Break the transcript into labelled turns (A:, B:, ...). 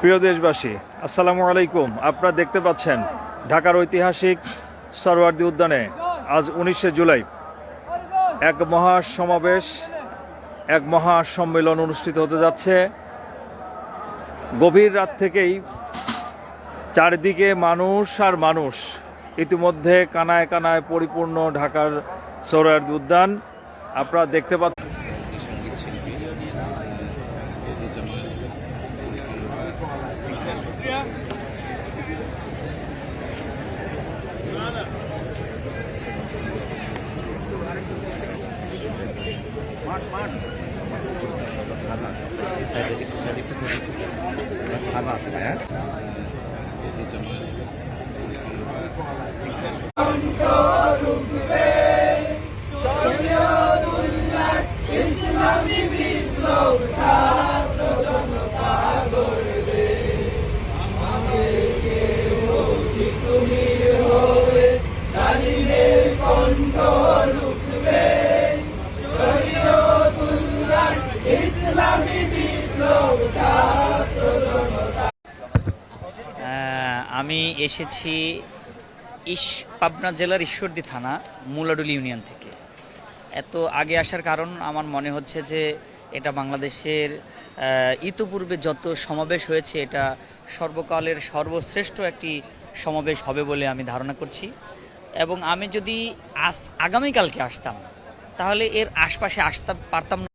A: প্রিয় দেশবাসী, আসসালামু আলাইকুম। আপনারা দেখতে পাচ্ছেন ঢাকার ঐতিহাসিক সরওয়ার্দী উদ্যানে আজ 19শে জুলাই এক মহাসমাবেশ, এক মহাসম্মেলন অনুষ্ঠিত হতে যাচ্ছে। গভীর রাত থেকেই চারিদিকে মানুষ আর মানুষ, ইতিমধ্যে কানায় কানায় পরিপূর্ণ ঢাকার সরওয়ার্দী উদ্যান। আপনারা দেখতে পাচ্ছেন
B: আমি এসেছি পাবনা জেলার ঈশ্বরদী থানা মুলাডুলি ইউনিয়ন থেকে। এত আগে আসার কারণ আমার মনে হচ্ছে যে এটা বাংলাদেশের ইতিপূর্বে যত সমাবেশ হয়েছে এটা সর্বকালের সর্বশ্রেষ্ঠ একটি সমাবেশ হবে বলে আমি ধারণা করছি। এবং আমি যদি আগামীকালকে আসতাম তাহলে এর আশপাশে আসতে পারতাম না।